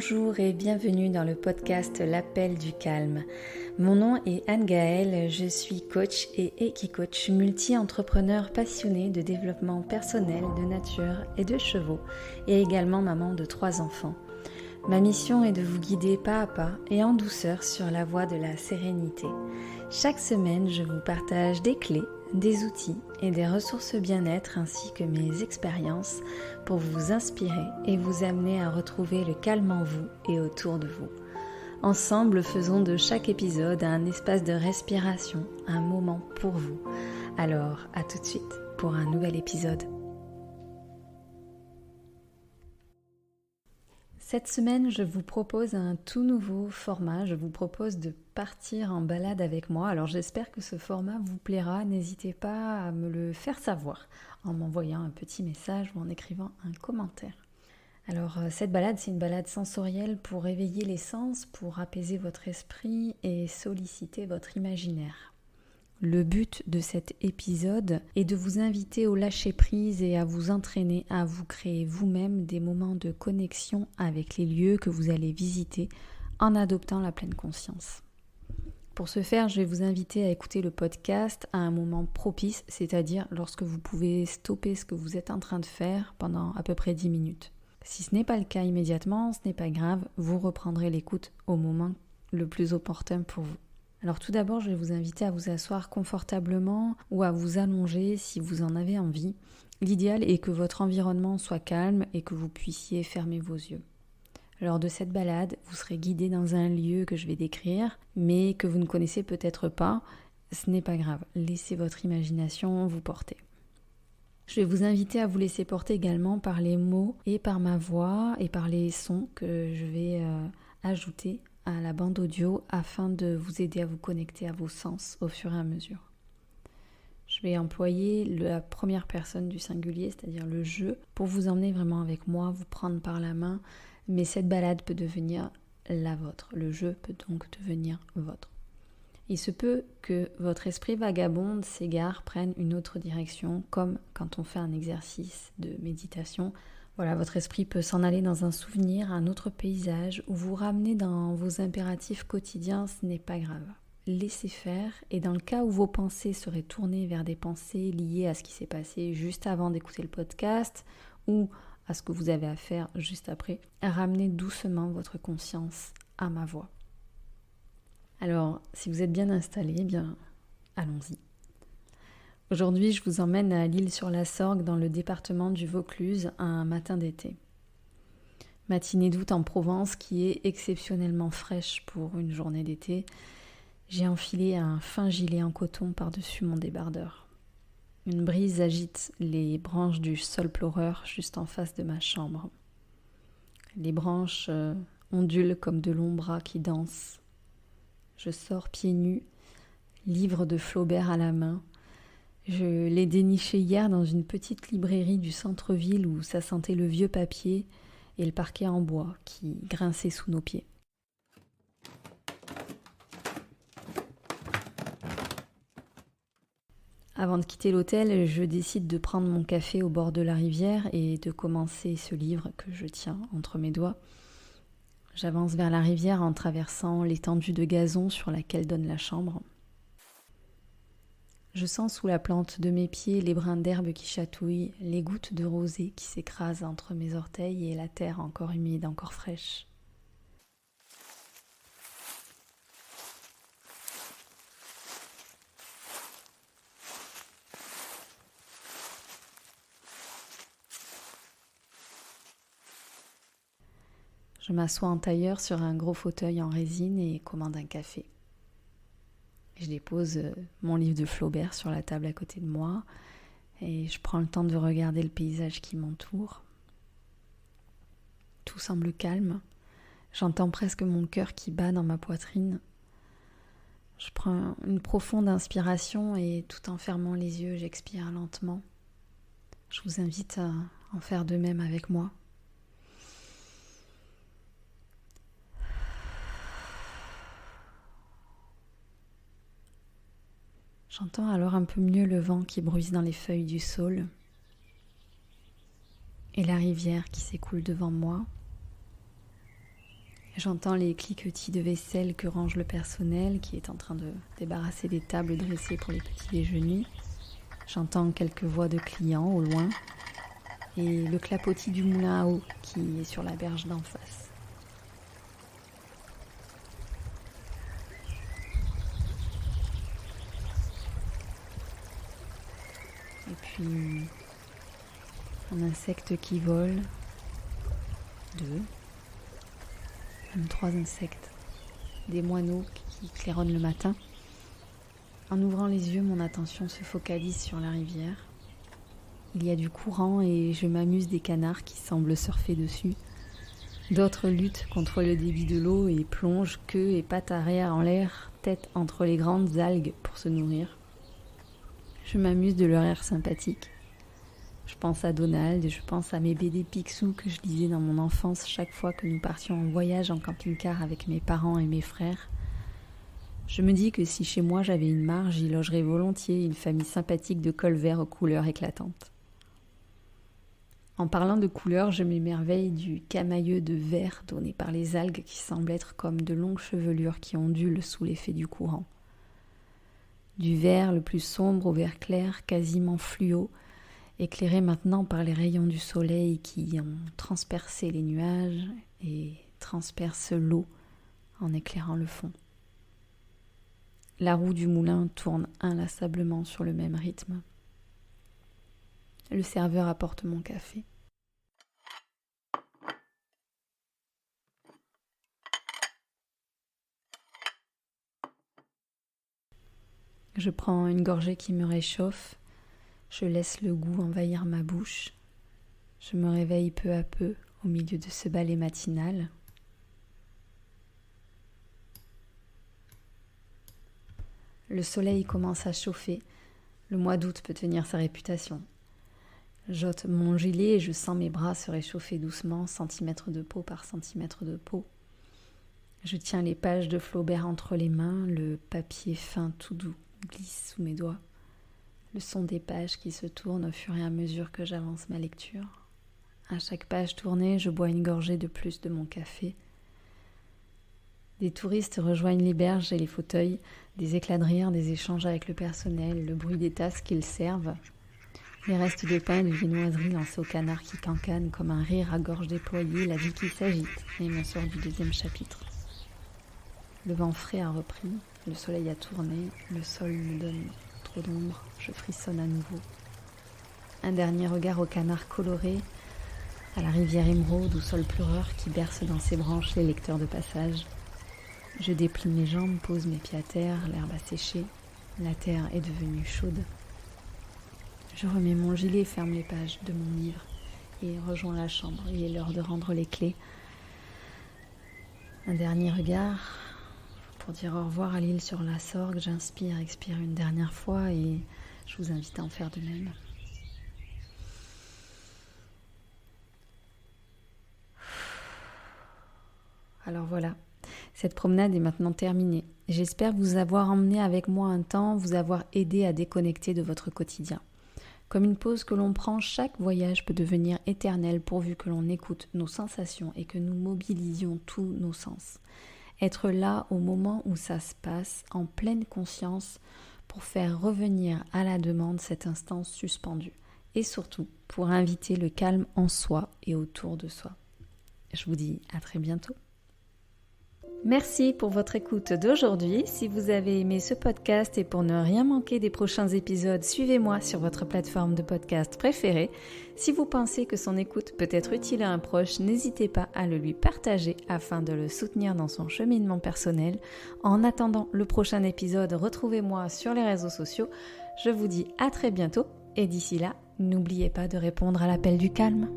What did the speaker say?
Bonjour et bienvenue dans le podcast L'Appel du Calme. Mon nom est Anne-Gaëlle, je suis coach et Equicoach, multi-entrepreneur passionné de développement personnel, de nature et de chevaux, et également maman de 3 enfants. Ma mission est de vous guider pas à pas et en douceur sur la voie de la sérénité. Chaque semaine, je vous partage des clés, des outils et des ressources bien-être ainsi que mes expériences pour vous inspirer et vous amener à retrouver le calme en vous et autour de vous. Ensemble, faisons de chaque épisode un espace de respiration, un moment pour vous. Alors, à tout de suite pour un nouvel épisode. Cette semaine, je vous propose un tout nouveau format. Je vous propose de partir en balade avec moi. Alors j'espère que ce format vous plaira. N'hésitez pas à me le faire savoir en m'envoyant un petit message ou en écrivant un commentaire. Alors cette balade, c'est une balade sensorielle pour réveiller les sens, pour apaiser votre esprit et solliciter votre imaginaire. Le but de cet épisode est de vous inviter au lâcher-prise et à vous entraîner à vous créer vous-même des moments de connexion avec les lieux que vous allez visiter en adoptant la pleine conscience. Pour ce faire, je vais vous inviter à écouter le podcast à un moment propice, c'est-à-dire lorsque vous pouvez stopper ce que vous êtes en train de faire pendant à peu près 10 minutes. Si ce n'est pas le cas immédiatement, ce n'est pas grave, vous reprendrez l'écoute au moment le plus opportun pour vous. Alors tout d'abord, je vais vous inviter à vous asseoir confortablement ou à vous allonger si vous en avez envie. L'idéal est que votre environnement soit calme et que vous puissiez fermer vos yeux. Lors de cette balade, vous serez guidé dans un lieu que je vais décrire, mais que vous ne connaissez peut-être pas. Ce n'est pas grave, laissez votre imagination vous porter. Je vais vous inviter à vous laisser porter également par les mots et par ma voix et par les sons que je vais ajouter à la bande audio afin de vous aider à vous connecter à vos sens au fur et à mesure. Je vais employer la première personne du singulier, c'est-à-dire le je, pour vous emmener vraiment avec moi, vous prendre par la main, mais cette balade peut devenir la vôtre. Le je peut donc devenir votre. Il se peut que votre esprit vagabonde s'égare, prenne une autre direction, comme quand on fait un exercice de méditation. Voilà, votre esprit peut s'en aller dans un souvenir, un autre paysage, ou vous ramener dans vos impératifs quotidiens, ce n'est pas grave. Laissez faire, et dans le cas où vos pensées seraient tournées vers des pensées liées à ce qui s'est passé juste avant d'écouter le podcast, ou à ce que vous avez à faire juste après, ramenez doucement votre conscience à ma voix. Alors, si vous êtes bien installé, eh bien, allons-y. Aujourd'hui, je vous emmène à l'Isle-sur-la-Sorgue dans le département du Vaucluse un matin d'été. Matinée d'août en Provence qui est exceptionnellement fraîche pour une journée d'été. J'ai enfilé un fin gilet en coton par-dessus mon débardeur. Une brise agite les branches du saule pleureur juste en face de ma chambre. Les branches ondulent comme de longs bras qui dansent. Je sors pieds nus, livre de Flaubert à la main. Je l'ai déniché hier dans une petite librairie du centre-ville où ça sentait le vieux papier et le parquet en bois qui grinçait sous nos pieds. Avant de quitter l'hôtel, je décide de prendre mon café au bord de la rivière et de commencer ce livre que je tiens entre mes doigts. J'avance vers la rivière en traversant l'étendue de gazon sur laquelle donne la chambre. Je sens sous la plante de mes pieds les brins d'herbe qui chatouillent, les gouttes de rosée qui s'écrasent entre mes orteils et la terre encore humide, encore fraîche. Je m'assois en tailleur sur un gros fauteuil en résine et commande un café. Je dépose mon livre de Flaubert sur la table à côté de moi et je prends le temps de regarder le paysage qui m'entoure. Tout semble calme. J'entends presque mon cœur qui bat dans ma poitrine. Je prends une profonde inspiration et tout en fermant les yeux, j'expire lentement. Je vous invite à en faire de même avec moi. J'entends alors un peu mieux le vent qui bruisse dans les feuilles du saule et la rivière qui s'écoule devant moi. J'entends les cliquetis de vaisselle que range le personnel qui est en train de débarrasser des tables dressées pour les petits déjeuners. J'entends quelques voix de clients au loin et le clapotis du moulin à eau qui est sur la berge d'en face. Et puis un insecte qui vole, 2, même 3 insectes, des moineaux qui claironnent le matin. En ouvrant les yeux, mon attention se focalise sur la rivière. Il y a du courant et je m'amuse des canards qui semblent surfer dessus. D'autres luttent contre le débit de l'eau et plongent queue et pattes arrière en l'air, tête entre les grandes algues pour se nourrir. Je m'amuse de leur air sympathique. Je pense à Donald et je pense à mes BD Picsou que je lisais dans mon enfance chaque fois que nous partions en voyage en camping-car avec mes parents et mes frères. Je me dis que si chez moi j'avais une marge, y logerait volontiers une famille sympathique de cols verts aux couleurs éclatantes. En parlant de couleurs, je m'émerveille du camailleux de vert donné par les algues qui semblent être comme de longues chevelures qui ondulent sous l'effet du courant. Du vert le plus sombre au vert clair, quasiment fluo, éclairé maintenant par les rayons du soleil qui ont transpercé les nuages et transpercent l'eau en éclairant le fond. La roue du moulin tourne inlassablement sur le même rythme. Le serveur apporte mon café. Je prends une gorgée qui me réchauffe. Je laisse le goût envahir ma bouche. Je me réveille peu à peu au milieu de ce balai matinal. Le soleil commence à chauffer. Le mois d'août peut tenir sa réputation. J'ôte mon gilet et je sens mes bras se réchauffer doucement, centimètre de peau par centimètre de peau. Je tiens les pages de Flaubert entre les mains, le papier fin tout doux glisse sous mes doigts. Le son des pages qui se tournent au fur et à mesure que j'avance ma lecture. À chaque page tournée, je bois une gorgée de plus de mon café. Des touristes rejoignent les berges et les fauteuils, des éclats de rire, des échanges avec le personnel, le bruit des tasses qu'ils servent. Les restes de pain et de viennoiserie lancés aux canards qui cancanent comme un rire à gorge déployée, la vie qui s'agite, et me sort du 2e chapitre. Le vent frais a repris, le soleil a tourné, le sol me donne trop d'ombre, je frissonne à nouveau. Un dernier regard aux canards colorés, à la rivière émeraude au sol pleureur qui berce dans ses branches les lecteurs de passage. Je déplie mes jambes, pose mes pieds à terre, l'herbe a séché, la terre est devenue chaude. Je remets mon gilet, ferme les pages de mon livre et rejoins la chambre. Il est l'heure de rendre les clés. Un dernier regard pour dire au revoir à l'île sur la Sorgue. J'inspire, expire une dernière fois et je vous invite à en faire de même. Alors voilà, cette promenade est maintenant terminée. J'espère vous avoir emmené avec moi un temps, vous avoir aidé à déconnecter de votre quotidien. Comme une pause que l'on prend, chaque voyage peut devenir éternel pourvu que l'on écoute nos sensations et que nous mobilisions tous nos sens. Être là au moment où ça se passe, en pleine conscience, pour faire revenir à la demande cet instant suspendu. Et surtout, pour inviter le calme en soi et autour de soi. Je vous dis à très bientôt. Merci pour votre écoute d'aujourd'hui. Si vous avez aimé ce podcast et pour ne rien manquer des prochains épisodes, suivez-moi sur votre plateforme de podcast préférée. Si vous pensez que son écoute peut être utile à un proche, n'hésitez pas à le lui partager afin de le soutenir dans son cheminement personnel. En attendant le prochain épisode, retrouvez-moi sur les réseaux sociaux. Je vous dis à très bientôt et d'ici là, n'oubliez pas de répondre à l'appel du calme.